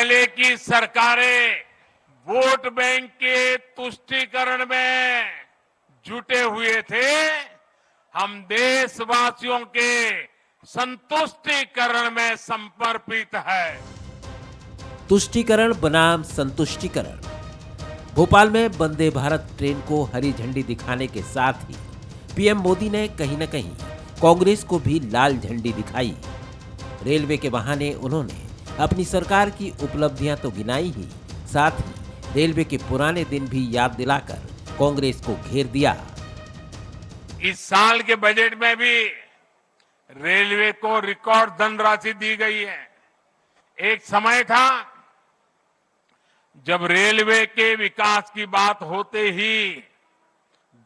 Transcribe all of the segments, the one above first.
पहले की सरकारें वोट बैंक के तुष्टीकरण में जुटे हुए थे। हम देशवासियों के संतुष्टीकरण में समर्पित है। तुष्टीकरण बनाम संतुष्टीकरण। भोपाल में वंदे भारत ट्रेन को हरी झंडी दिखाने के साथ ही पीएम मोदी ने कहीं न कहीं कांग्रेस को भी लाल झंडी दिखाई। रेलवे के बहाने उन्होंने अपनी सरकार की उपलब्धियां तो गिनाई ही, साथ ही रेलवे के पुराने दिन भी याद दिलाकर कांग्रेस को घेर दिया। इस साल के बजट में भी रेलवे को रिकॉर्ड धनराशि दी गई है। एक समय था जब रेलवे के विकास की बात होते ही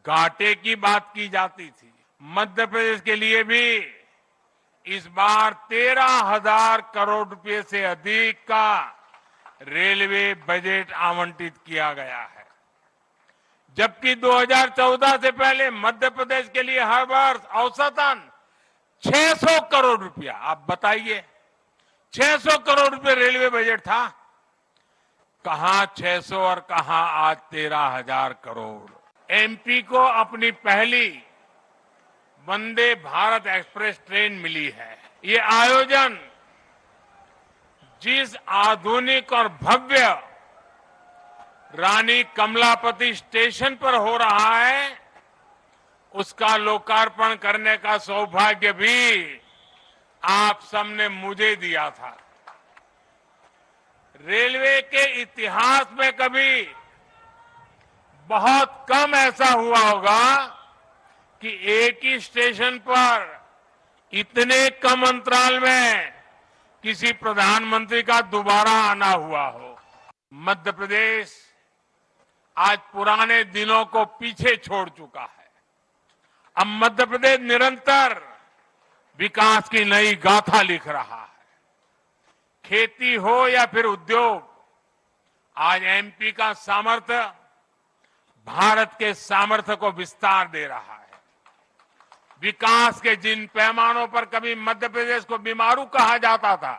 घाटे की बात की जाती थी। मध्य प्रदेश के लिए भी इस बार 13,000 करोड़ रुपए से अधिक का रेलवे बजट आवंटित किया गया है, जबकि 2014 से पहले मध्य प्रदेश के लिए हर वर्ष औसतन 600 करोड़ रुपया, आप बताइए 600 करोड़ रुपए रेलवे बजट था। कहां 600 और कहां आज 13,000 करोड़। एमपी को अपनी पहली वंदे भारत एक्सप्रेस ट्रेन मिली है। ये आयोजन जिस आधुनिक और भव्य रानी कमलापति स्टेशन पर हो रहा है, उसका लोकार्पण करने का सौभाग्य भी आप सबने मुझे दिया था। रेलवे के इतिहास में कभी बहुत कम ऐसा हुआ होगा कि एक ही स्टेशन पर इतने कम अंतराल में किसी प्रधानमंत्री का दोबारा आना हुआ हो। मध्य प्रदेश आज पुराने दिनों को पीछे छोड़ चुका है। अब मध्य प्रदेश निरंतर विकास की नई गाथा लिख रहा है। खेती हो या फिर उद्योग, आज एमपी का सामर्थ्य भारत के सामर्थ्य को विस्तार दे रहा है। विकास के जिन पैमानों पर कभी मध्य प्रदेश को बीमारू कहा जाता था,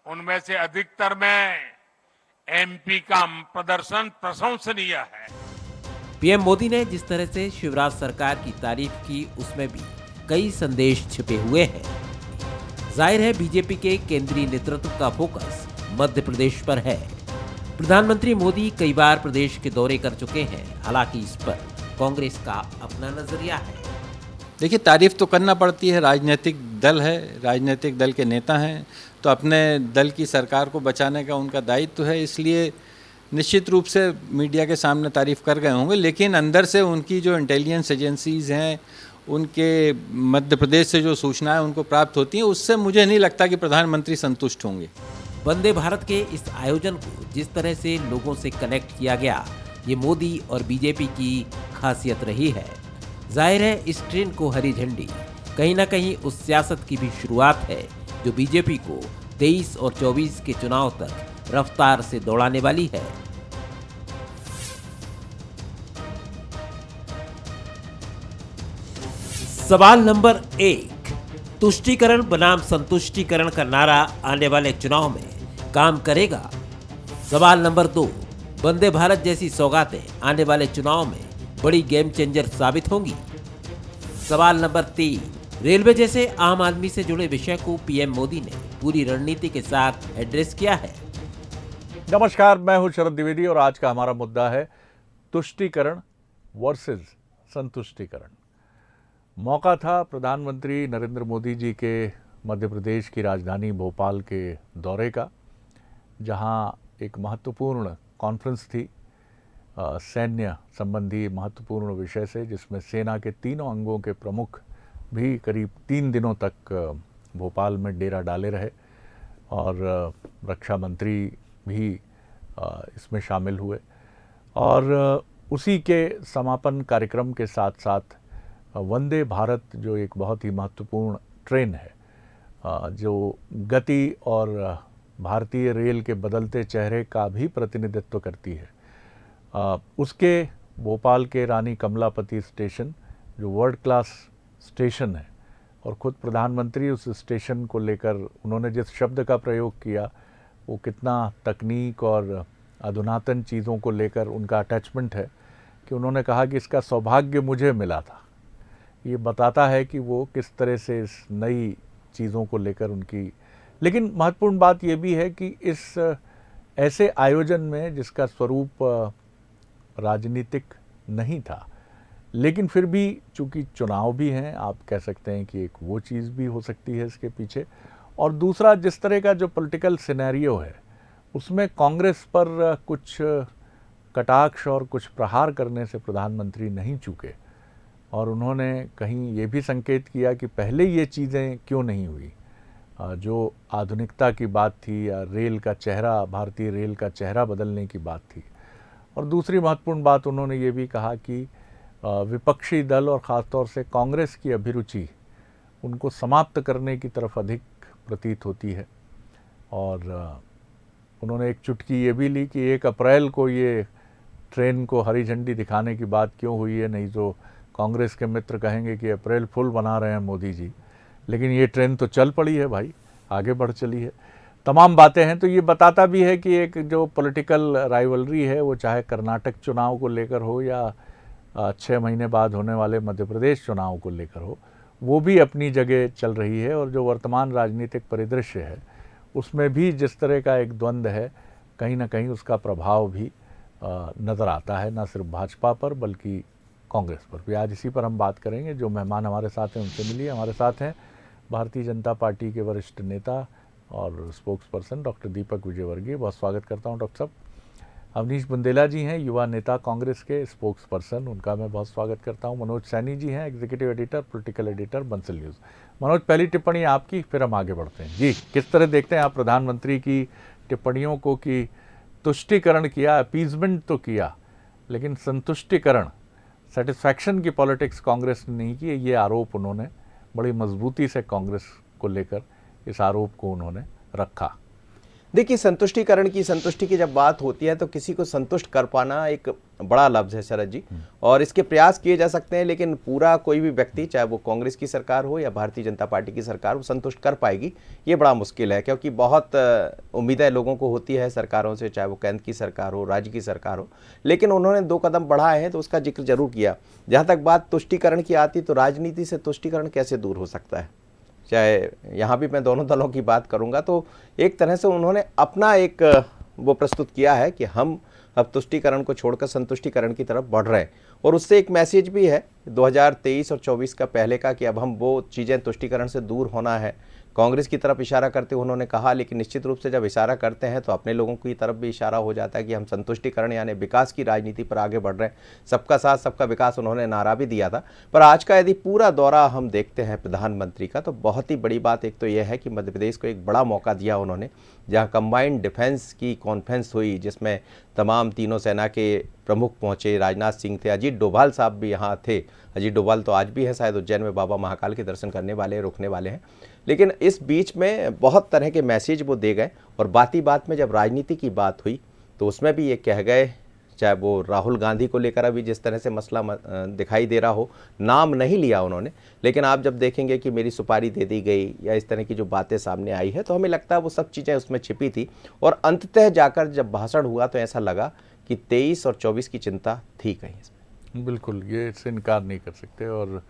उनमें से अधिकतर में एमपी का प्रदर्शन प्रशंसनीय है। पीएम मोदी ने जिस तरह से शिवराज सरकार की तारीफ की, उसमें भी कई संदेश छिपे हुए हैं। जाहिर है बीजेपी के केंद्रीय नेतृत्व का फोकस मध्य प्रदेश पर है। प्रधानमंत्री मोदी कई बार प्रदेश के दौरे कर चुके हैं, हालांकि इस पर कांग्रेस का अपना नजरिया है। देखिए, तारीफ तो करना पड़ती है, राजनीतिक दल है, राजनीतिक दल के नेता हैं, तो अपने दल की सरकार को बचाने का उनका दायित्व है, इसलिए निश्चित रूप से मीडिया के सामने तारीफ कर गए होंगे। लेकिन अंदर से उनकी जो इंटेलिजेंस एजेंसीज हैं, उनके मध्य प्रदेश से जो सूचनाएं उनको प्राप्त होती हैं, उससे मुझे नहीं लगता कि प्रधानमंत्री संतुष्ट होंगे। वंदे भारत के इस आयोजन को जिस तरह से लोगों से कनेक्ट किया गया, ये मोदी और बीजेपी की खासियत रही है। जाहिर है इस ट्रेन को हरी झंडी कहीं ना कहीं उस सियासत की भी शुरुआत है जो बीजेपी को 23 और 24 के चुनाव तक रफ्तार से दौड़ाने वाली है। सवाल नंबर 1, तुष्टीकरण बनाम संतुष्टीकरण का नारा आने वाले चुनाव में काम करेगा? सवाल नंबर 2, वंदे भारत जैसी सौगातें आने वाले चुनाव में बड़ी गेम चेंजर साबित होंगी? सवाल नंबर 3, रेलवे जैसे आम आदमी से जुड़े विषय को पीएम मोदी ने पूरी रणनीति के साथ एड्रेस किया है। नमस्कार, मैं हूं शरद द्विवेदी और आज का हमारा मुद्दा है तुष्टीकरण वर्सेस संतुष्टीकरण। मौका था प्रधानमंत्री नरेंद्र मोदी जी के मध्य प्रदेश की राजधानी भोपाल के दौरे का, जहां एक महत्वपूर्ण कॉन्फ्रेंस थी सैन्य संबंधी महत्वपूर्ण विषय से, जिसमें सेना के तीनों अंगों के प्रमुख भी करीब 3 दिनों तक भोपाल में डेरा डाले रहे और रक्षा मंत्री भी इसमें शामिल हुए। और उसी के समापन कार्यक्रम के साथ साथ वंदे भारत जो एक बहुत ही महत्वपूर्ण ट्रेन है, जो गति और भारतीय रेल के बदलते चेहरे का भी प्रतिनिधित्व करती है, उसके भोपाल के रानी कमलापति स्टेशन जो वर्ल्ड क्लास स्टेशन है, और ख़ुद प्रधानमंत्री उस स्टेशन को लेकर उन्होंने जिस शब्द का प्रयोग किया वो कितना तकनीक और अधुनातन चीज़ों को लेकर उनका अटैचमेंट है कि उन्होंने कहा कि इसका सौभाग्य मुझे मिला था। ये बताता है कि वो किस तरह से इस नई चीज़ों को लेकर उनकी, लेकिन महत्वपूर्ण बात ये भी है कि इस ऐसे आयोजन में जिसका स्वरूप राजनीतिक नहीं था, लेकिन फिर भी चूंकि चुनाव भी हैं, आप कह सकते हैं कि एक वो चीज़ भी हो सकती है इसके पीछे। और दूसरा, जिस तरह का जो पॉलिटिकल सिनेरियो है उसमें कांग्रेस पर कुछ कटाक्ष और कुछ प्रहार करने से प्रधानमंत्री नहीं चूके, और उन्होंने कहीं ये भी संकेत किया कि पहले ये चीज़ें क्यों नहीं हुई। जो आधुनिकता की बात थी या रेल का चेहरा, भारतीय रेल का चेहरा बदलने की बात थी। और दूसरी महत्वपूर्ण बात उन्होंने ये भी कहा कि विपक्षी दल और ख़ासतौर से कांग्रेस की अभिरुचि उनको समाप्त करने की तरफ अधिक प्रतीत होती है। और उन्होंने एक चुटकी ये भी ली कि 1 अप्रैल को ये ट्रेन को हरी झंडी दिखाने की बात क्यों हुई है, नहीं तो कांग्रेस के मित्र कहेंगे कि अप्रैल फुल बना रहे हैं मोदी जी, लेकिन ये ट्रेन तो चल पड़ी है भाई, आगे बढ़ चली है। तमाम बातें हैं, तो ये बताता भी है कि एक जो पॉलिटिकल राइवलरी है वो चाहे कर्नाटक चुनाव को लेकर हो या 6 महीने बाद होने वाले मध्य प्रदेश चुनाव को लेकर हो, वो भी अपनी जगह चल रही है। और जो वर्तमान राजनीतिक परिदृश्य है उसमें भी जिस तरह का एक द्वंद्व है, कहीं ना कहीं उसका प्रभाव भी नज़र आता है, न सिर्फ भाजपा पर बल्कि कांग्रेस पर भी। आज इसी पर हम बात करेंगे। जो मेहमान हमारे साथ हैं उनसे मिलिए। हमारे साथ हैं भारतीय जनता पार्टी के वरिष्ठ नेता और स्पोक्स पर्सन डॉक्टर दीपक विजयवर्गीय। बहुत स्वागत करता हूं डॉक्टर साहब। अवनीश बुंदेला जी हैं, युवा नेता कांग्रेस के, स्पोक्स पर्सन, उनका मैं बहुत स्वागत करता हूं। मनोज सैनी जी हैं, executive editor, political editor, Bansal news. Manoj, पहली टिप्पणी आपकी, फिर हम आगे बढ़ते हैं। जी, किस तरह देखते हैं आप प्रधानमंत्री की टिप्पणियों को कि तुष्टिकरण किया, अपीजमेंट तो किया, लेकिन संतुष्टिकरण, सेटिस्फैक्शन की पॉलिटिक्स कांग्रेस ने नहीं की, ये आरोप उन्होंने बड़ी मजबूती से कांग्रेस को लेकर इस आरोप को उन्होंने रखा। देखिए, संतुष्टि की जब बात होती है तो किसी को संतुष्ट कर पाना एक बड़ा लफ्ज़ है शरद जी, और इसके प्रयास किए जा सकते हैं, लेकिन पूरा कोई भी व्यक्ति, चाहे वो कांग्रेस की सरकार हो या भारतीय जनता पार्टी की सरकार, वो संतुष्ट कर पाएगी ये बड़ा मुश्किल है, क्योंकि बहुत उम्मीदें लोगों को होती है सरकारों से, चाहे वो केंद्र की सरकार हो, राज्य की सरकार हो। लेकिन उन्होंने 2 कदम बढ़ाए हैं तो उसका जिक्र जरूर किया। जहाँ तक बात तुष्टिकरण की आती, तो राजनीति से तुष्टिकरण कैसे दूर हो सकता है, चाहे यहाँ भी मैं दोनों दलों की बात करूँगा। तो एक तरह से उन्होंने अपना एक वो प्रस्तुत किया है कि हम अब तुष्टिकरण को छोड़कर संतुष्टिकरण की तरफ बढ़ रहे हैं, और उससे एक मैसेज भी है 2023 और 24 का पहले का, कि अब हम वो चीज़ें तुष्टिकरण से दूर होना है। कांग्रेस की तरफ इशारा करते उन्होंने कहा, लेकिन निश्चित रूप से जब इशारा करते हैं तो अपने लोगों की तरफ भी इशारा हो जाता है कि हम संतुष्टिकरण यानी विकास की राजनीति पर आगे बढ़ रहे हैं। सबका साथ सबका विकास उन्होंने नारा भी दिया था। पर आज का यदि पूरा दौरा हम देखते हैं प्रधानमंत्री का, तो बहुत ही बड़ी बात एक तो यह है कि मध्य प्रदेश को एक बड़ा मौका दिया उन्होंने, जहाँ कंबाइंड डिफेंस की कॉन्फ्रेंस हुई, जिसमें तमाम तीनों सेना के प्रमुख पहुंचे। राजनाथ सिंह थे, अजीत डोभाल साहब भी यहाँ थे। अजीत डोभाल तो आज भी है शायद उज्जैन में, बाबा महाकाल के दर्शन करने वाले, रुकने वाले हैं। लेकिन इस बीच में बहुत तरह के मैसेज वो दे गए, और बात ही बात में जब राजनीति की बात हुई तो उसमें भी ये कह गए, चाहे वो राहुल गांधी को लेकर अभी जिस तरह से मसला दिखाई दे रहा हो, नाम नहीं लिया उन्होंने, लेकिन आप जब देखेंगे कि मेरी सुपारी दे दी गई या इस तरह की जो बातें सामने आई है, तो हमें लगता है वो सब चीज़ें उसमें छिपी थी। और अंततः जाकर जब भाषण हुआ तो ऐसा लगा कि 23 और 24 की चिंता थी कहीं इसमें। बिल्कुल, ये इससे इनकार नहीं कर सकते। और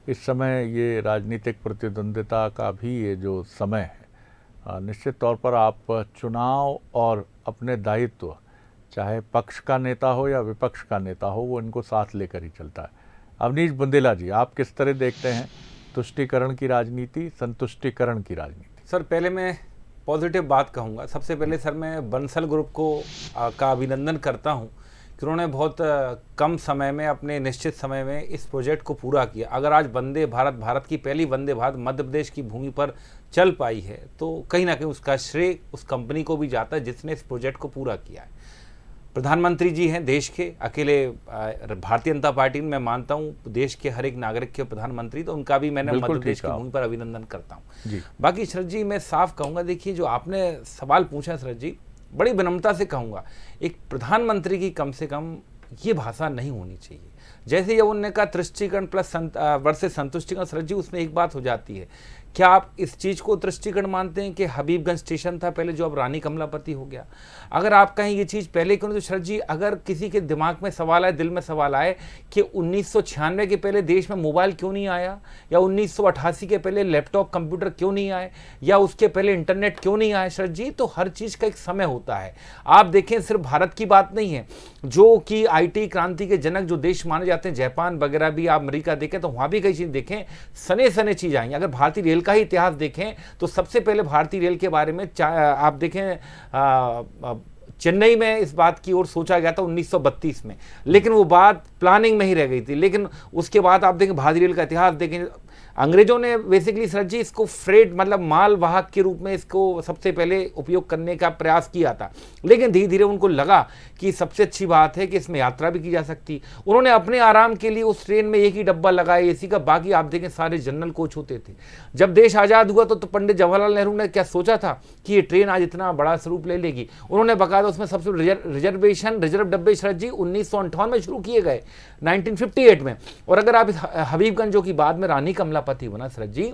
इस समय ये राजनीतिक प्रतिद्वंद्विता का भी ये जो समय है, निश्चित तौर पर आप चुनाव और अपने दायित्व, चाहे पक्ष का नेता हो या विपक्ष का नेता हो, वो इनको साथ लेकर ही चलता है। अवनीश बुंदेला जी, आप किस तरह देखते हैं तुष्टिकरण की राजनीति, संतुष्टिकरण की राजनीति? सर, पहले मैं पॉजिटिव बात कहूँगा। सबसे पहले सर मैं बंसल ग्रुप को का अभिनंदन करता हूँ कि उन्होंने बहुत कम समय में, अपने निश्चित समय में इस प्रोजेक्ट को पूरा किया। अगर आज वंदे भारत, भारत की पहली वंदे भारत मध्य प्रदेश की भूमि पर चल पाई है, तो कहीं ना कहीं उसका श्रेय उस कंपनी को भी जाता है जिसने इस प्रोजेक्ट को पूरा किया है। प्रधानमंत्री जी हैं देश के, अकेले भारतीय जनता पार्टी में मैं मानता हूँ देश के हर एक नागरिक के प्रधानमंत्री, तो उनका भी मैंने मध्य प्रदेश की भूमि पर अभिनंदन करता हूँ। बाकी शरद जी, मैं साफ कहूँगा, देखिए जो आपने सवाल पूछा शरद जी, बड़ी विनम्रता से कहूँगा, एक प्रधानमंत्री की कम से कम ये भाषा नहीं होनी चाहिए। जैसे जब उन्होंने कहा तुष्टिकरण प्लस वर्सेस संतुष्टिकरण, शरद जी उसमें एक बात हो जाती है क्या आप इस चीज़ को तुष्टिकरण मानते हैं कि हबीबगंज स्टेशन था पहले जो अब रानी कमलापति हो गया? अगर आप कहें ये चीज़ पहले क्यों नहीं, तो शरद जी अगर किसी के दिमाग में सवाल आए, दिल में सवाल आए कि 1996 के पहले देश में मोबाइल क्यों नहीं आया, या 1988 के पहले लैपटॉप कंप्यूटर क्यों नहीं आए, या उसके पहले इंटरनेट क्यों नहीं आया शरद जी, तो हर चीज़ का एक समय होता है। आप देखें सिर्फ भारत की बात नहीं है, जो कि IT क्रांति के जनक जो देश माने जाते हैं, जापान वगैरह भी, आप अमेरिका देखें तो वहाँ भी कई चीज़ देखें, सने सने चीज़ आई। अगर भारतीय रेल का ही इतिहास देखें तो सबसे पहले भारतीय रेल के बारे में आप देखें चेन्नई में इस बात की ओर सोचा गया था 1932 में, लेकिन वो बात प्लानिंग में ही रह गई थी। लेकिन उसके बाद आप देखें भारतीय रेल का इतिहास देखें, अंग्रेजों ने बेसिकली सर जी इसको फ्रेट मतलब माल वाहक के रूप में इसको सबसे पहले उपयोग करने का प्रयास किया था, लेकिन धीरे धीरे उनको लगा कि सबसे अच्छी बात है कि इसमें यात्रा भी की जा सकती। उन्होंने अपने आराम के लिए उस ट्रेन में एक ही डब्बा लगाया AC का, बाकी आप देखें सारे जनरल कोच होते थे। जब देश आज़ाद हुआ तो पंडित जवाहरलाल नेहरू ने क्या सोचा था कि ये ट्रेन आज इतना बड़ा स्वरूप ले लेगी। उन्होंने बकायदा उसमें सबसे रिजर्व डब्बे शरद जी 1958 में शुरू किए गए, 1958 में। और अगर आप हबीबगंज जो कि बाद में रानी कमलापति बना शरद जी,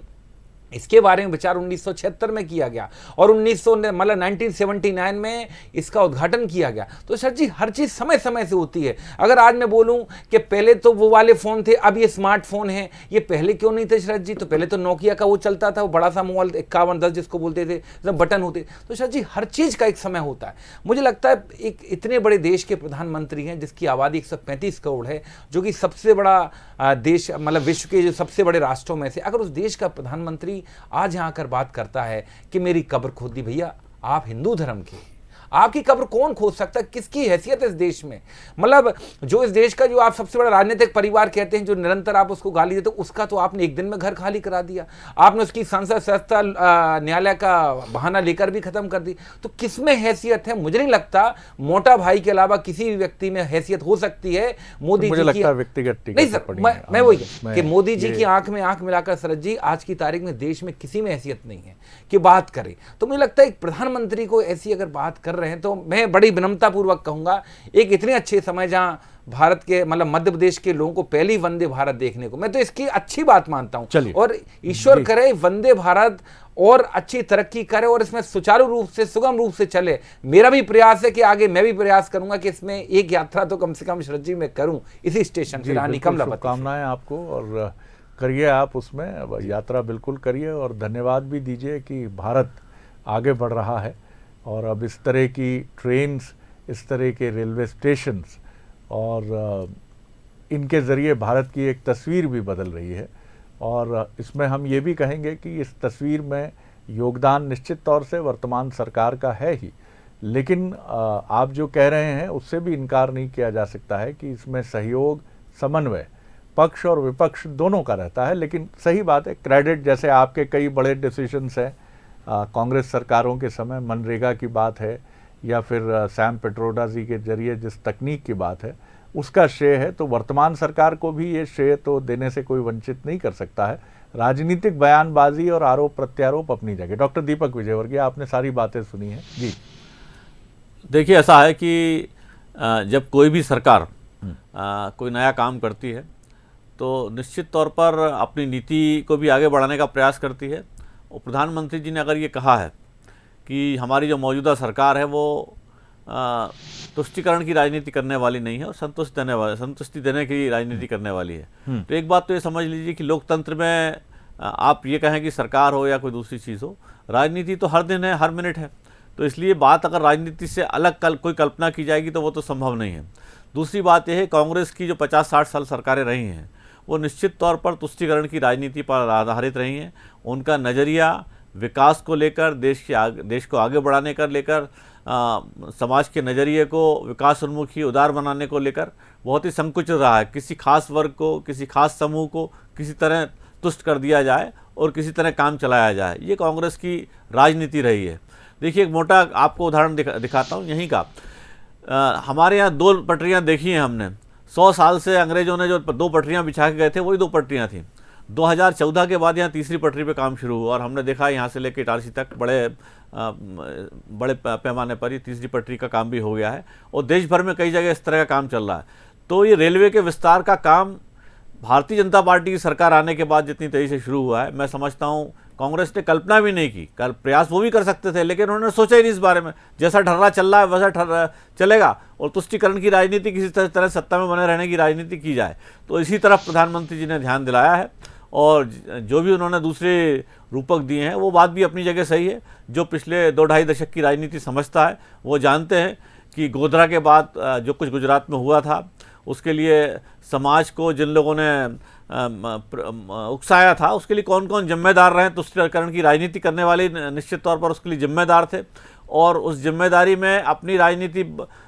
इसके बारे में विचार 1976 में किया गया और 1979 में इसका उद्घाटन किया गया। तो सर जी हर चीज़ समय समय से होती है। अगर आज मैं बोलूं कि पहले तो वो वाले फ़ोन थे, अब ये स्मार्टफोन है, ये पहले क्यों नहीं थे शरद जी? तो पहले तो नोकिया का वो चलता था, वो बड़ा सा मोबाइल 5110 जिसको बोलते थे, जब बटन होते। तो सर जी हर चीज़ का एक समय होता है। मुझे लगता है एक इतने बड़े देश के प्रधानमंत्री हैं जिसकी आबादी 135 करोड़ है, जो कि सबसे बड़ा देश मतलब विश्व के जो सबसे बड़े राष्ट्रों में से, अगर उस देश का प्रधानमंत्री आज यहां आकर बात करता है कि मेरी कब्र खोद दी, भैया आप हिंदू धर्म के, आपकी कब्र कौन खोद सकता है? किसकी हैसियत है इस देश में? मतलब जो इस देश का जो आप सबसे बड़ा राजनीतिक परिवार कहते हैं, जो निरंतर आप उसको गाली देते हो, उसका तो आपने एक दिन में घर खाली करा दिया। आपने उसकी संसद संस्था न्यायालय का बहाना लेकर भी खत्म कर दी। तो किस में हैसियत है? मुझे नहीं लगता मोटा भाई के अलावा किसी भी व्यक्ति में हैसियत हो सकती है। मोदी जी की व्यक्तिगत नहीं सर, मैं वही कि मोदी जी की आंख में आंख मिलाकर शरद जी आज की तारीख में देश में किसी में हैसियत नहीं है कि बात करें। तो मुझे लगता है एक प्रधानमंत्री को ऐसी अगर बात कर रहे हैं तो मैं बड़ी विनम्रता पूर्वक कहूंगा, एक इतने अच्छे समय जहां भारत के मतलब मध्य प्रदेश के लोगों को पहली वंदे भारत देखने को, मैं तो इसकी अच्छी बात मानता हूं। और ईश्वर करे वंदे भारत और अच्छी तरक्की करे और इसमें सुचारू रूप से सुगम रूप से चले। मेरा भी प्रयास है कि आगे मैं भी प्रयास करूंगा कि इसमें एक यात्रा तो कम से कम शरद जी मैं करूं इसी स्टेशन से रानी कमलापति। शुभकामनाएं आपको और करिए आप उसमें यात्रा बिल्कुल करिए और धन्यवाद भी दीजिए कि भारत आगे बढ़ रहा है और अब इस तरह की ट्रेन्स, इस तरह के रेलवे स्टेशंस और इनके ज़रिए भारत की एक तस्वीर भी बदल रही है। और इसमें हम ये भी कहेंगे कि इस तस्वीर में योगदान निश्चित तौर से वर्तमान सरकार का है ही, लेकिन आप जो कह रहे हैं उससे भी इनकार नहीं किया जा सकता है कि इसमें सहयोग, समन्वय पक्ष और विपक्ष दोनों का रहता है। लेकिन सही बात है, क्रेडिट जैसे आपके कई बड़े डिसीजंस हैं कांग्रेस सरकारों के समय, मनरेगा की बात है या फिर सैम पेट्रोडा जी के जरिए जिस तकनीक की बात है, उसका श्रेय है। तो वर्तमान सरकार को भी ये श्रेय तो देने से कोई वंचित नहीं कर सकता है। राजनीतिक बयानबाजी और आरोप प्रत्यारोप अपनी जगह। डॉक्टर दीपक विजयवर्गीय, आपने सारी बातें सुनी हैं जी। देखिए ऐसा है कि जब कोई भी सरकार कोई नया काम करती है तो निश्चित तौर पर अपनी नीति को भी आगे बढ़ाने का प्रयास करती है। और प्रधानमंत्री जी ने अगर ये कहा है कि हमारी जो मौजूदा सरकार है वो तुष्टिकरण की राजनीति करने वाली नहीं है और संतुष्टि देने की राजनीति करने वाली है, तो एक बात तो ये समझ लीजिए कि लोकतंत्र में आप ये कहें कि सरकार हो या कोई दूसरी चीज़ हो, राजनीति तो हर दिन है, हर मिनट है। तो इसलिए बात अगर राजनीति से अलग कोई कल्पना की जाएगी तो वो तो संभव नहीं है। दूसरी बात यह है, कांग्रेस की जो 50-60 साल सरकारें रही हैं वो निश्चित तौर पर तुष्टिकरण की राजनीति पर आधारित रही हैं। उनका नज़रिया विकास को लेकर, देश को आगे बढ़ाने कर लेकर, समाज के नज़रिए को विकास उन्मुखी उदार बनाने को लेकर बहुत ही संकुचित रहा है। किसी खास वर्ग को, किसी खास समूह को किसी तरह तुष्ट कर दिया जाए और किसी तरह काम चलाया जाए, ये कांग्रेस की राजनीति रही है। देखिए एक मोटा आपको उदाहरण दिखाता हूँ यहीं का। हमारे यहाँ 2 पटरियाँ देखी हैं हमने। 100 साल से अंग्रेजों ने जो 2 पटरियाँ बिछा के गए थे वही 2 पटरियाँ थीं। 2014 के बाद यहाँ तीसरी पटरी पे काम शुरू हुआ और हमने देखा यहाँ से लेकर इटारसी तक बड़े पैमाने पर ये तीसरी पटरी का काम भी हो गया है और देश भर में कई जगह इस तरह का काम चल रहा है। तो ये रेलवे के विस्तार का काम भारतीय जनता पार्टी की सरकार आने के बाद जितनी तेज़ी से शुरू हुआ है, मैं समझता हूँ कांग्रेस ने कल्पना भी नहीं की। कल प्रयास वो भी कर सकते थे, लेकिन उन्होंने सोचा ही नहीं इस बारे में। जैसा ढर्रा चल रहा है वैसा चलेगा, और तुष्टिकरण की राजनीति, किसी तरह सत्ता में बने रहने की राजनीति की जाए। तो इसी तरफ प्रधानमंत्री जी ने ध्यान दिलाया है, और जो भी उन्होंने दूसरे रूपक दिए हैं वो बात भी अपनी जगह सही है। जो पिछले 2-2.5 दशक की राजनीति समझता है वो जानते हैं कि गोधरा के बाद जो कुछ गुजरात में हुआ था, उसके लिए समाज को जिन लोगों ने उकसाया था, उसके लिए कौन कौन जिम्मेदार रहे। तुष्टिकरण की राजनीति करने वाले निश्चित तौर पर उसके लिए जिम्मेदार थे, और उस जिम्मेदारी में अपनी राजनीति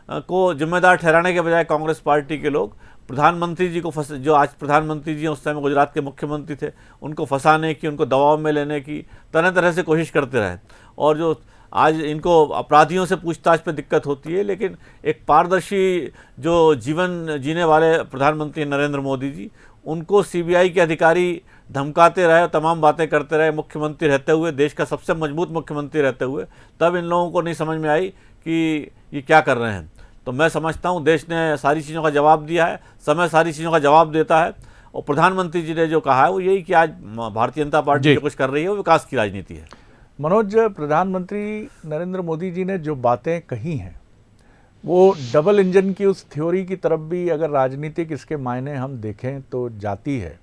को जिम्मेदार ठहराने के बजाय कांग्रेस पार्टी के लोग प्रधानमंत्री जी को जो आज प्रधानमंत्री जी उस समय गुजरात के मुख्यमंत्री थे, उनको फंसाने की, उनको दबाव में लेने की तरह तरह से कोशिश करते रहे। और जो आज इनको अपराधियों से पूछताछ पे दिक्कत होती है, लेकिन एक पारदर्शी जो जीवन जीने वाले प्रधानमंत्री नरेंद्र मोदी जी, उनको सीबीआई के अधिकारी धमकाते रहे, तमाम बातें करते रहे मुख्यमंत्री रहते हुए, देश का सबसे मजबूत मुख्यमंत्री रहते हुए, तब इन लोगों को नहीं समझ में आई कि ये क्या कर रहे हैं। तो मैं समझता हूँ देश ने सारी चीज़ों का जवाब दिया है, समय सारी चीज़ों का जवाब देता है, और प्रधानमंत्री जी ने जो कहा है वो यही कि आज भारतीय जनता पार्टी जो कुछ कर रही है वो विकास की राजनीति है। मनोज, प्रधानमंत्री नरेंद्र मोदी जी ने जो बातें कही हैं वो डबल इंजन की उस थ्योरी की तरफ भी अगर राजनीतिक इसके मायने हम देखें तो जाती है।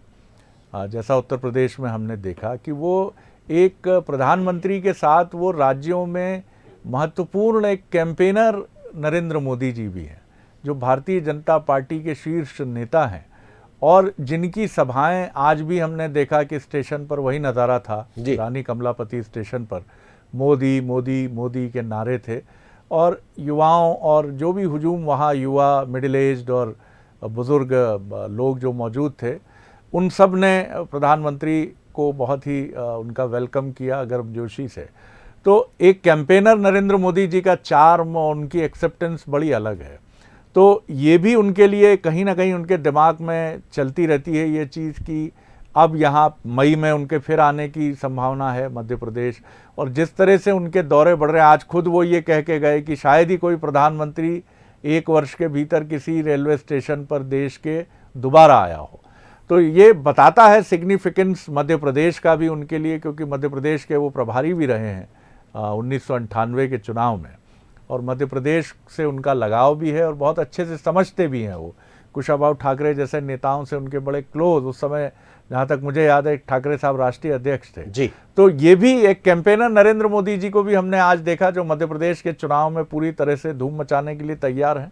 जैसा उत्तर प्रदेश में हमने देखा कि वो एक प्रधानमंत्री के साथ वो राज्यों में महत्वपूर्ण एक कैंपेनर नरेंद्र मोदी जी भी हैं, जो भारतीय जनता पार्टी के शीर्ष नेता हैं, और जिनकी सभाएं आज भी हमने देखा कि स्टेशन पर वही नज़ारा था, रानी कमलापति स्टेशन पर मोदी मोदी मोदी के नारे थे, और युवाओं और जो भी हुजूम वहाँ युवा, मिडिल एज्ड और बुज़ुर्ग लोग जो मौजूद थे, उन सब ने प्रधानमंत्री को बहुत ही उनका वेलकम किया गर्मजोशी से। तो एक कैंपेनर नरेंद्र मोदी जी का चार्म और उनकी एक्सेप्टेंस बड़ी अलग है। तो ये भी उनके लिए कहीं ना कहीं उनके दिमाग में चलती रहती है ये चीज़ कि अब यहाँ मई में उनके फिर आने की संभावना है मध्य प्रदेश, और जिस तरह से उनके दौरे बढ़ रहे हैं, आज खुद वो ये कह के गए कि शायद ही कोई प्रधानमंत्री 1 वर्ष के भीतर किसी रेलवे स्टेशन पर देश के दोबारा आया हो। तो ये बताता है सिग्निफिकेंस मध्य प्रदेश का भी उनके लिए, क्योंकि मध्य प्रदेश के वो प्रभारी भी रहे हैं 1998 के चुनाव में, और मध्य प्रदेश से उनका लगाव भी है और बहुत अच्छे से समझते भी हैं। वो कुशाभाऊ ठाकरे जैसे नेताओं से उनके बड़े क्लोज, उस समय जहाँ तक मुझे याद है ठाकरे साहब राष्ट्रीय अध्यक्ष थे जी। तो ये भी एक कैंपेनर नरेंद्र मोदी जी को भी हमने आज देखा जो मध्य प्रदेश के चुनाव में पूरी तरह से धूम मचाने के लिए तैयार हैं।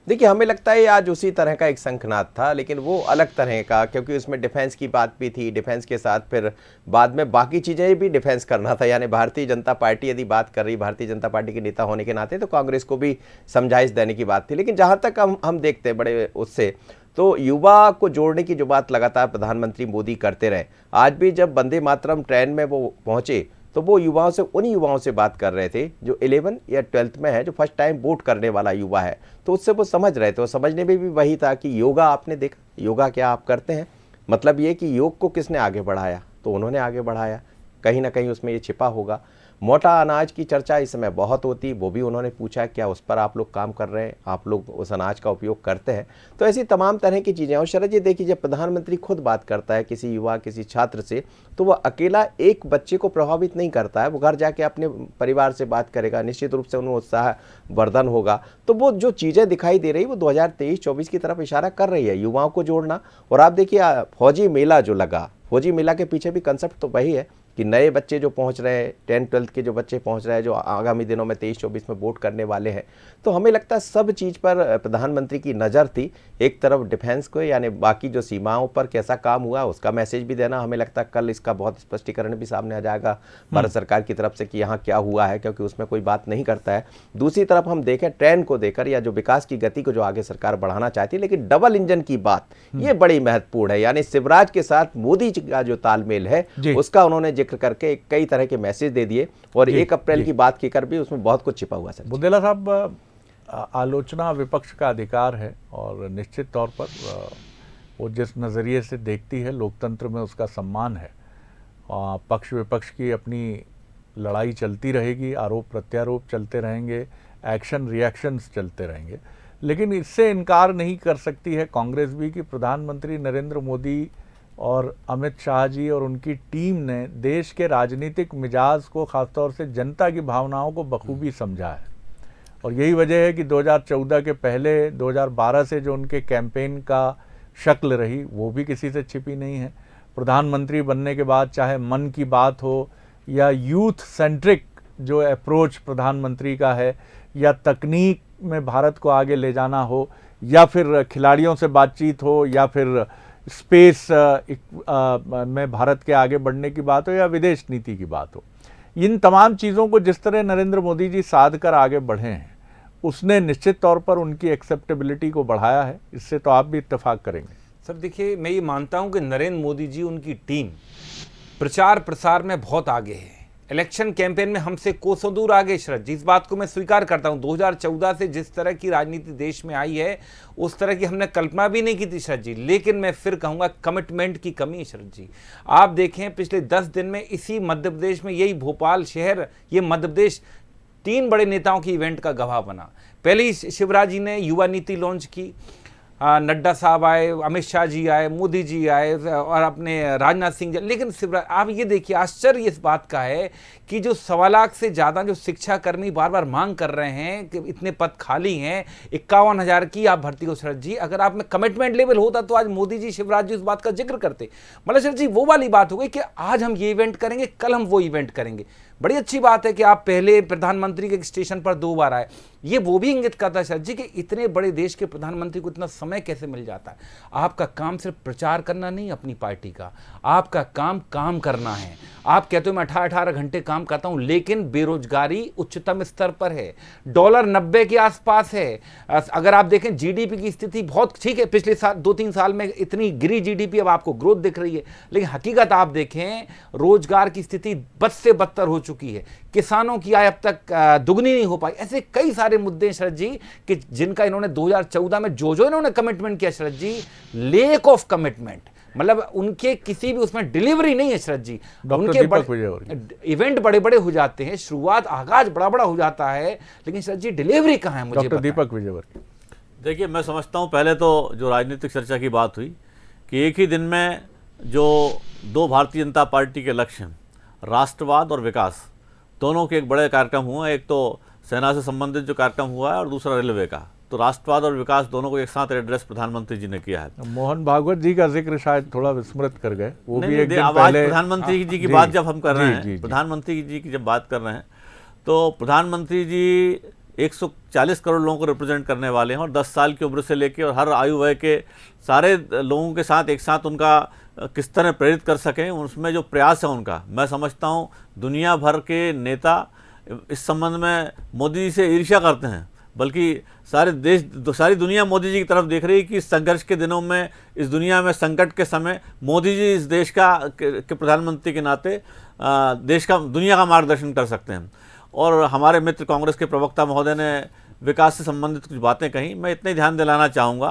देखिए, हमें लगता है आज उसी तरह का एक शंखनाद था, लेकिन वो अलग तरह का, क्योंकि उसमें डिफेंस की बात भी थी। डिफेंस के साथ फिर बाद में बाकी चीज़ें भी डिफेंस करना था, यानी भारतीय जनता पार्टी यदि बात कर रही, भारतीय जनता पार्टी के नेता होने के नाते तो कांग्रेस को भी समझाइश देने की बात थी। लेकिन जहाँ तक हम देखते हैं बड़े उससे, तो युवा को जोड़ने की जो बात लगातार प्रधानमंत्री मोदी करते रहे। आज भी जब वंदे मातरम ट्रेन में वो पहुँचे तो वो युवाओं से, उन्हीं युवाओं से बात कर रहे थे जो 11 या 12th में है, जो फर्स्ट टाइम वोट करने वाला युवा है। तो उससे वो समझ रहे थे, और समझने में भी वही था कि योगा आपने देखा, योगा क्या आप करते हैं, मतलब ये कि योग को किसने आगे बढ़ाया, तो उन्होंने आगे बढ़ाया। कहीं ना कहीं उसमें ये छिपा होगा। मोटा अनाज की चर्चा इस समय बहुत होती, वो भी उन्होंने पूछा क्या उस पर आप लोग काम कर रहे हैं, आप लोग उस अनाज का उपयोग करते हैं। तो ऐसी तमाम तरह की चीज़ें। और शरद जी देखिए, जब प्रधानमंत्री खुद बात करता है किसी युवा, किसी छात्र से, तो वह अकेला एक बच्चे को प्रभावित नहीं करता है, वो घर जाके अपने परिवार से बात करेगा, निश्चित रूप से उन्हें उत्साह वर्धन होगा। तो वो जो चीज़ें दिखाई दे रही वो 2023-24 की तरफ इशारा कर रही है, युवाओं को जोड़ना। और आप देखिए फौजी मेला जो लगा, फौजी मेला के पीछे भी कंसेप्ट तो वही है कि नए बच्चे जो पहुंच रहे हैं, 10-12 के जो बच्चे पहुंच रहे हैं, जो आगामी दिनों में 23-24 में वोट करने वाले हैं। तो हमें लगता है सब चीज़ पर प्रधानमंत्री की नज़र थी। एक तरफ डिफेंस को, यानी बाकी जो सीमाओं पर कैसा काम हुआ उसका मैसेज भी देना। हमें लगता है कल इसका बहुत स्पष्टीकरण भी सामने आ जाएगा भारत सरकार की तरफ से कि यहाँ क्या हुआ है, क्योंकि उसमें कोई बात नहीं करता है। दूसरी तरफ हम देखें ट्रेन को देकर, या जो विकास की गति को जो आगे सरकार बढ़ाना चाहती है, लेकिन डबल इंजन की बात ये बड़ी महत्वपूर्ण है। यानी शिवराज के साथ मोदी जी का जो तालमेल है उसका उन्होंने जिक्र करके कई तरह के मैसेज दे दिए, और 1 अप्रैल की बात की कर भी उसमें बहुत कुछ छिपा हुआ है। बुंदेला साहब, आलोचना विपक्ष का अधिकार है, और निश्चित तौर पर वो जिस नज़रिए से देखती है लोकतंत्र में उसका सम्मान है। पक्ष विपक्ष की अपनी लड़ाई चलती रहेगी, आरोप प्रत्यारोप चलते रहेंगे, एक्शन रिएक्शंस चलते रहेंगे। लेकिन इससे इनकार नहीं कर सकती है कांग्रेस भी कि प्रधानमंत्री नरेंद्र मोदी और अमित शाह जी और उनकी टीम ने देश के राजनीतिक मिजाज को, ख़ासतौर से जनता की भावनाओं को बखूबी समझा है। और यही वजह है कि 2014 के पहले 2012 से जो उनके कैंपेन का शक्ल रही वो भी किसी से छिपी नहीं है। प्रधानमंत्री बनने के बाद चाहे मन की बात हो या यूथ सेंट्रिक जो अप्रोच प्रधानमंत्री का है, या तकनीक में भारत को आगे ले जाना हो, या फिर खिलाड़ियों से बातचीत हो, या फिर स्पेस में भारत के आगे बढ़ने की बात हो, या विदेश नीति की बात हो, इन तमाम चीज़ों को जिस तरह नरेंद्र मोदी जी साध कर आगे बढ़े हैं उसने निश्चित तौर पर उनकी एक्सेप्टेबिलिटी को बढ़ाया है। इससे तो आप भी इत्तेफाक करेंगे। सर देखिए, मैं ये मानता हूं कि नरेंद्र मोदी जी, उनकी टीम प्रचार प्रसार में बहुत आगे है। इलेक्शन कैंपेन में हमसे कोसों दूर आगे शरद जी, इस बात को मैं स्वीकार करता हूं। 2014 से जिस तरह की राजनीति देश में आई है उस तरह की हमने कल्पना भी नहीं की थी शरद जी, लेकिन मैं फिर कहूंगा कमिटमेंट की कमी है शरद जी। आप देखें पिछले 10 दिन में इसी मध्य प्रदेश में, यही भोपाल शहर, ये मध्य प्रदेश 3 बड़े नेताओं की इवेंट का गवाह बना। पहले ही शिवराज जी ने युवा नीति लॉन्च की, नड्डा साहब आए, अमित शाह जी आए, मोदी जी आए और अपने राजनाथ सिंह जी। लेकिन शिवराज, आप ये देखिए, आश्चर्य इस बात का है कि जो 1.25 लाख से ज़्यादा जो शिक्षा कर्मी बार बार मांग कर रहे हैं कि इतने पद खाली हैं, 51,000 की आप भर्ती हो शरद जी, अगर आप में कमिटमेंट लेवल होता तो आज मोदी जी, शिवराज जी उस बात का जिक्र करते। मतलब शरद जी वो वाली बात हो गई कि आज हम ये इवेंट करेंगे, कल हम वो इवेंट करेंगे। बड़ी अच्छी बात है कि आप पहले प्रधानमंत्री के स्टेशन पर 2 बार आए। ये वो भी इंगित करता है शरद जी कि इतने बड़े देश के प्रधानमंत्री को इतना समय कैसे मिल जाता है। आपका काम सिर्फ प्रचार करना नहीं अपनी पार्टी का, आपका काम करना है। आप कहते हो मैं 18 घंटे काम करता हूं, लेकिन बेरोजगारी उच्चतम स्तर पर है, डॉलर 90 के आसपास है। अगर आप देखें जीडीपी की स्थिति बहुत ठीक है, पिछले 2-3 साल में इतनी गिरी जीडीपी, अब आपको ग्रोथ दिख रही है, लेकिन हकीकत आप देखें रोजगार की स्थिति बद से बदतर हो चुकी है। किसानों की आय अब तक दुगनी नहीं हो पाई। ऐसे कई सारे मुद्दे शरद जी कि जिनका इन्होंने 2014 में जो इन्होंने कमिटमेंट किया शरद जी, लेक ऑफ कमिटमेंट, मतलब उनके किसी भी उसमें डिलीवरी नहीं है शरद जी। उनके इवेंट बड़े बड़े हो जाते हैं, शुरुआत आगाज बड़ा बड़ा हो जाता है, लेकिन शरद जी डिलीवरी कहाँ है मुझे डॉक्टर दीपक विजयवर्गीय। देखिए, मैं समझता हूँ पहले तो जो राजनीतिक चर्चा की बात हुई कि एक ही दिन में जो 2 भारतीय जनता पार्टी के लक्ष्य हैं, राष्ट्रवाद और विकास, दोनों के एक बड़े कार्यक्रम हुए। एक तो सेना से संबंधित जो कार्यक्रम हुआ है और दूसरा रेलवे का। तो राष्ट्रवाद और विकास दोनों को एक साथ एड्रेस प्रधानमंत्री जी ने किया है। मोहन भागवत जी का जिक्र शायद थोड़ा विस्मृत कर गए, वो भी एक दिन आज पहले। प्रधानमंत्री जी की बात जब हम कर रहे हैं, प्रधानमंत्री जी की जब बात कर रहे हैं, तो प्रधानमंत्री जी 140 करोड़ लोगों को रिप्रेजेंट करने वाले हैं और 10 साल की उम्र से लेकर और हर आयु वर्ग के सारे लोगों के साथ एक साथ उनका किस तरह प्रेरित कर सकें, उसमें जो प्रयास है उनका, मैं समझता हूँ दुनिया भर के नेता इस संबंध में मोदी जी से ईर्ष्या करते हैं, बल्कि सारी दुनिया मोदी जी की तरफ देख रही है कि इस संघर्ष के दिनों में, इस दुनिया में संकट के समय मोदी जी इस देश के प्रधानमंत्री के नाते दुनिया का मार्गदर्शन कर सकते हैं। और हमारे मित्र कांग्रेस के प्रवक्ता महोदय ने विकास से संबंधित कुछ बातें कही। मैं इतना ही ध्यान दिलाना चाहूँगा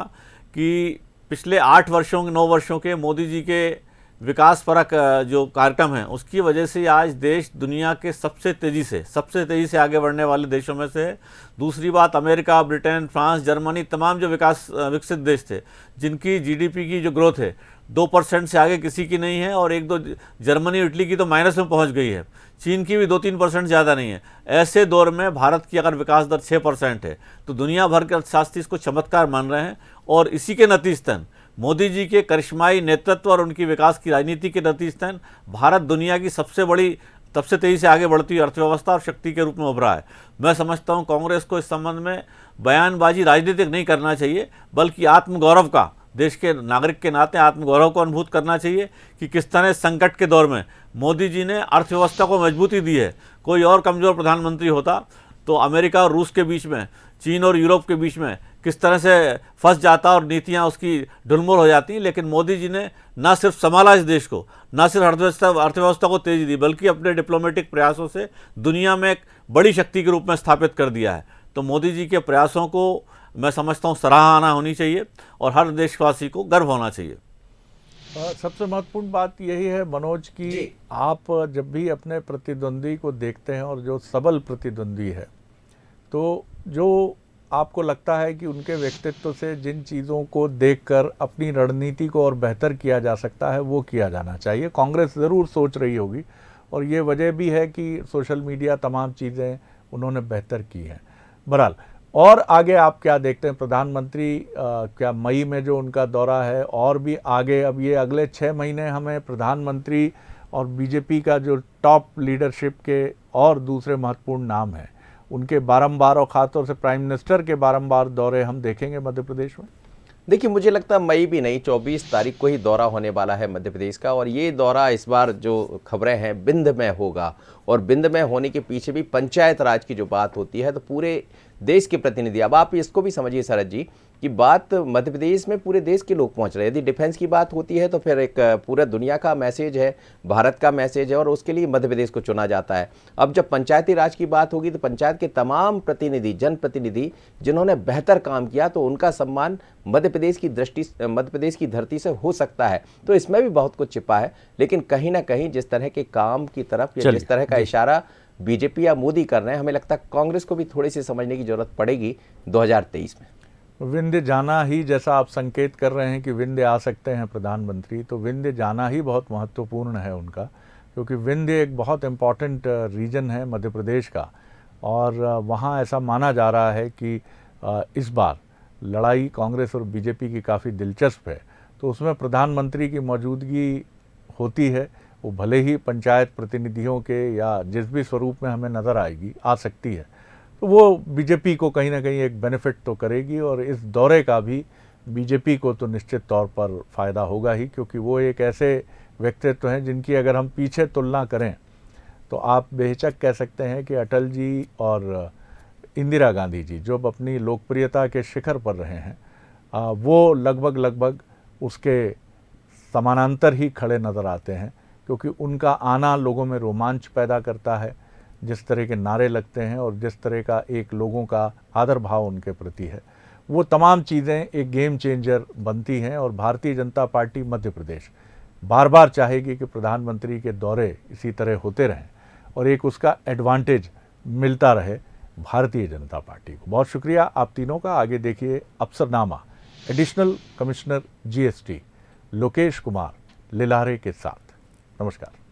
कि पिछले 9 वर्षों के मोदी जी के विकास परक जो कार्यक्रम है उसकी वजह से आज देश दुनिया के सबसे तेज़ी से आगे बढ़ने वाले देशों में से है। दूसरी बात, अमेरिका, ब्रिटेन, फ्रांस, जर्मनी, तमाम जो विकसित देश थे जिनकी जीडीपी की जो ग्रोथ है 2% से आगे किसी की नहीं है, और 1-2 जर्मनी, इटली की तो माइनस में पहुंच गई है, चीन की भी 2-3% ज़्यादा नहीं है। ऐसे दौर में भारत की अगर विकास दर 6% है तो दुनिया भर के अर्थशास्त्री इसको चमत्कार मान रहे हैं। और इसी के नतीजतन मोदी जी के करिश्माई नेतृत्व और उनकी विकास की राजनीति के नतीजतन भारत दुनिया की सबसे तेज़ी से आगे बढ़ती अर्थव्यवस्था और शक्ति के रूप में उभरा है। मैं समझता हूँ कांग्रेस को इस संबंध में बयानबाजी राजनीतिक नहीं करना चाहिए, बल्कि आत्मगौरव का, देश के नागरिक के नाते आत्मगौरव को अनुभूत करना चाहिए कि किस तरह संकट के दौर में मोदी जी ने अर्थव्यवस्था को मजबूती दी है। कोई और कमज़ोर प्रधानमंत्री होता तो अमेरिका और रूस के बीच में, चीन और यूरोप के बीच में किस तरह से फंस जाता और नीतियां उसकी ढुलमुल हो जाती। लेकिन मोदी जी ने न सिर्फ संभाला इस देश को, न सिर्फ अर्थव्यवस्था को तेजी दी, बल्कि अपने डिप्लोमेटिक प्रयासों से दुनिया में एक बड़ी शक्ति के रूप में स्थापित कर दिया है। तो मोदी जी के प्रयासों को मैं समझता हूँ सराहना होनी चाहिए और हर देशवासी को गर्व होना चाहिए। सबसे महत्वपूर्ण बात यही है मनोज कि आप जब भी अपने प्रतिद्वंदी को देखते हैं और जो सबल प्रतिद्वंदी है, तो जो आपको लगता है कि उनके व्यक्तित्व से जिन चीज़ों को देखकर अपनी रणनीति को और बेहतर किया जा सकता है वो किया जाना चाहिए? कांग्रेस ज़रूर सोच रही होगी और ये वजह भी है कि सोशल मीडिया तमाम चीज़ें उन्होंने बेहतर की हैं। बहरहाल, और आगे आप क्या देखते हैं? प्रधानमंत्री क्या मई में जो उनका दौरा है और भी आगे, अब ये अगले 6 महीने हमें प्रधानमंत्री और बीजेपी का जो टॉप लीडरशिप के और दूसरे महत्वपूर्ण नाम हैं उनके बारंबार और खासतौर से प्राइम मिनिस्टर के बारंबार दौरे हम देखेंगे मध्य प्रदेश में? देखिए, मुझे लगता है मई भी नहीं, 24 तारीख को ही दौरा होने वाला है मध्य प्रदेश का। और ये दौरा इस बार जो खबरें हैं बिंद में होगा, और बिंद में होने के पीछे भी पंचायत राज की जो बात होती है, तो पूरे देश के प्रतिनिधि, अब आप इसको भी समझिए शरद जी कि बात मध्य प्रदेश में पूरे देश के लोग पहुंच रहे हैं। यदि डिफेंस की बात होती है तो फिर एक पूरा दुनिया का मैसेज है, भारत का मैसेज है, और उसके लिए मध्य प्रदेश को चुना जाता है। अब जब पंचायती राज की बात होगी तो पंचायत के तमाम प्रतिनिधि, जनप्रतिनिधि जिन्होंने बेहतर काम किया, तो उनका सम्मान मध्य प्रदेश की दृष्टि, मध्य प्रदेश की धरती से हो सकता है। तो इसमें भी बहुत कुछ छिपा है, लेकिन कहीं ना कहीं जिस तरह के काम की तरफ या जिस तरह का इशारा बीजेपी या मोदी कर रहे हैं, हमें लगता है कांग्रेस को भी थोड़ी सी समझने की जरूरत पड़ेगी 2023 में। विंध्य जाना ही, जैसा आप संकेत कर रहे हैं कि विंध्य आ सकते हैं प्रधानमंत्री, तो विंध्य जाना ही बहुत महत्वपूर्ण है उनका, क्योंकि विंध्य एक बहुत इम्पॉर्टेंट रीजन है मध्य प्रदेश का। और वहाँ ऐसा माना जा रहा है कि इस बार लड़ाई कांग्रेस और बीजेपी की काफ़ी दिलचस्प है, तो उसमें प्रधानमंत्री की मौजूदगी होती है। वो भले ही पंचायत प्रतिनिधियों के या जिस भी स्वरूप में हमें नज़र आएगी, आ सकती है, तो वो बीजेपी को कहीं ना कहीं एक बेनिफिट तो करेगी। और इस दौरे का भी बीजेपी को तो निश्चित तौर पर फ़ायदा होगा ही, क्योंकि वो एक ऐसे व्यक्तित्व हैं जिनकी अगर हम पीछे तुलना करें तो आप बेहिचक कह सकते हैं कि अटल जी और इंदिरा गांधी जी जो अपनी लोकप्रियता के शिखर पर रहे हैं, वो लगभग उसके समानांतर ही खड़े नज़र आते हैं, क्योंकि उनका आना लोगों में रोमांच पैदा करता है। जिस तरह के नारे लगते हैं और जिस तरह का एक लोगों का आदर भाव उनके प्रति है, वो तमाम चीज़ें एक गेम चेंजर बनती हैं। और भारतीय जनता पार्टी मध्य प्रदेश बार बार चाहेगी कि प्रधानमंत्री के दौरे इसी तरह होते रहें और एक उसका एडवांटेज मिलता रहे भारतीय जनता पार्टी को। बहुत शुक्रिया आप तीनों का। आगे देखिए अफसरनामा additional commissioner GST Lokesh Kumar Lilare के साथ। नमस्कार।